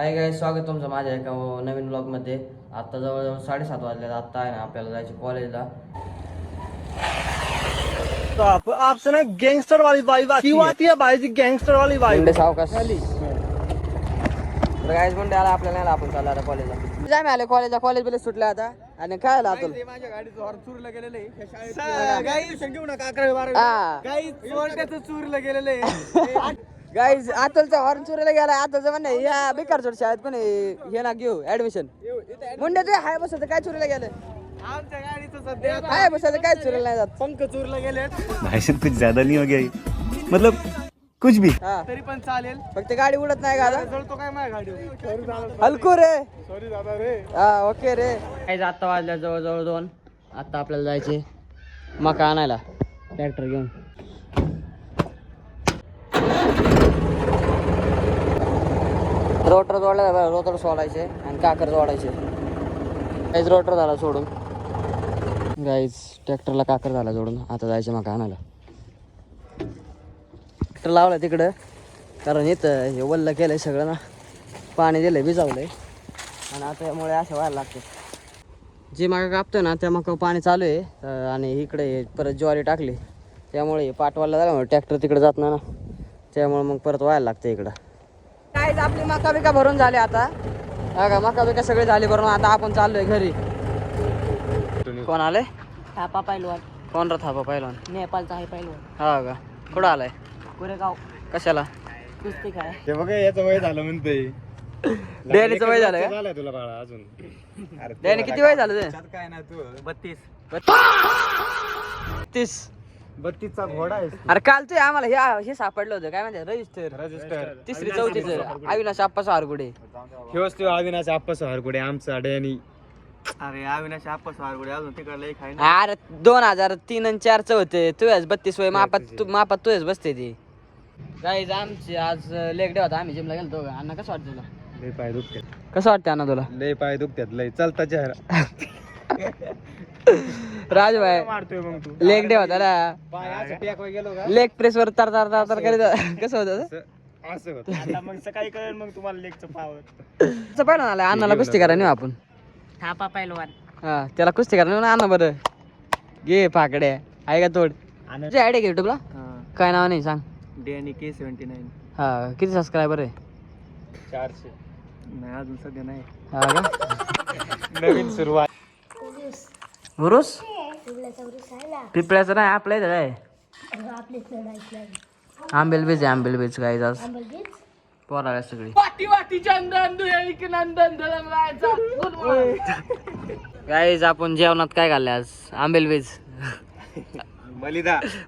Hi guys, स्वागत तुमचं माझ्या एका नवीन ब्लॉगमध्ये. आत्ता जवळजवळ 7:30 वाजले. आत्ता आहे ना आपल्याला जायचं कॉलेजला. तो आपसे ना गैंगस्टर वाली वाइब आती है भाई जी, गैंगस्टर वाली वाइब. मुंडे सावकाश. तर गाईज मुंडे आला आपल्याला, नाही आपण चालला आता कॉलेजला. जाय मी आले कॉलेजला. कॉलेज बिलेज सुटले आता. आणि काय आला अतुल? माझ्या गाडीचं हॉर्न चोरीला गेलेलं आहे. गाईस घेऊ नका 11-12. गाईस चोरट्याचं चोरीला गेलेलं आहे. गाईज अतुलचा हॉर्न चोरीला गेला. अतुलचं म्हणणं आहे, या बेकारचोट शाळेत पण हे ना घेऊ ऍडमिशन. मुंडे ते हाय बसायचं काय चोरीला गेलं? आमच्या गाडीचं सध्या हाय बसायचं काय चोरीला नाही जात. पंख चोरीला गेले. भाई साहब कुछ ज्यादा नहीं हो गया ये? मतलब कुछ भी. हा तरी पण चालेल. फक्त गाडी उडत नाही का आता? जळतो काय माझ्या गाडी? हलकू रे. सॉरी दादा रे. हा ओके रे. काही आत्ता वाजल्या जवळजवळ 2. आत्ता आपल्याला जायचे मका आणायला ट्रॅक्टर घेऊन. रोटर जोडला, रोटर सोडायचे आणि काकर जोडायचे. गाईज रोटर झाला सोडून. गाईज ट्रॅक्टरला काकर झाला जोडून. आता जायचे मका आणायला. ट्रॅक्टर लावला तिकडं, कारण इथं हे वल्ल केलंय सगळं ना, पाणी दिलंय, भिजावलंय. आणि आता त्यामुळे असं व्हायला लागतं. जे मका कापतो ना त्या मका पाणी चालू आहे. आणि इकडे परत ज्वारी टाकली, त्यामुळे पाटवाला झाल्यामुळे ट्रॅक्टर तिकडे जात नाही ना, त्यामुळे मग परत व्हायला लागतं इकडं. काय आपली मका बिका भरून झाले आता. हा का, मका बिका सगळे झाले भरून. आता आपण चाललोय घरी. कोण आले? थापा पैलवान. कोण रा थापा पहिलवान? नेपाळचा आहे पैलवान. हा का, कुठं आलाय? कोरेगाव. कशाला? कुस्ती काय? ते बघा याचं वय झालं म्हणतंय. डेअरीचं वय झालं का? झालंय तुला बाळा अजून. डेअरी किती वय झालं ते? काय ना तू 32. 32 चा घोडा आहे. अरे काल ते आम्हाला हे सापडलं होतं, काय म्हणते, रजिस्टर 3री 4थीचं अविनाश आप्पा सारगुडे. हेच तो अविनाश आप्पा सारगुडे आमचा डॅनी. अरे अविनाश आप्पा सारगुडे अजून तिकडलं एक आहे ना. अरे 2003 आणि 4चं होते. तू 32 वय मापात तू बसते ती. गाईज आमची आज लेग डे होता. आम्ही जिमला गेलो. अण्णा कसं वाटतं तुला? लय पाय दुखतात. कसं वाटतं अण्णा तुला? लय पाय दुखतात. लय चालता चेहरा राज भाई मारतोय मग तू. लेग डे होता ना, पायाचं टेक वर गेलो का लेग प्रेस वर तर तर तर तर करीत कसं होतं? असं होतं. आता मग सकाळी कळेल मग तुम्हाला लेगचं पावर. पहिला आला अण्णाला कुस्ती करा नेऊ आपण. थापा पैलवान. हा त्याला कुस्ती करा नेऊ ना अण्णा. बरं घे पाकड्या आहे का तोड. तुझी आयडिया घे युट्यूबला. काय नाव नाही सांग. डॅनी K79. हा किती सबस्क्रायबर आहे? 400. नाही अजून सध्या नाही. हा का, नवीन सुरुवात. उरुस पिपळ्याचं नाही आपल्या इथं काय आंबेल बीज आहे. आंबेल बीज काय आज पोराला सगळी गाईज आपण जेवणात काय खाल्लंय आज? आंबेल बीज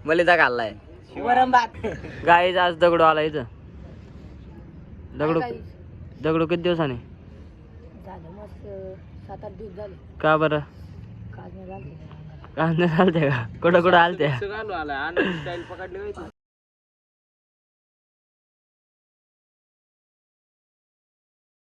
मलिदा खाल्लाय. गाईज आज दगडू आला इथं. दगडू किती दिवसाने? झालं मस्त 7-8 दिवस झाले. का बरं? काल नाही झाले. कांदे आलते का? कुठं आलते?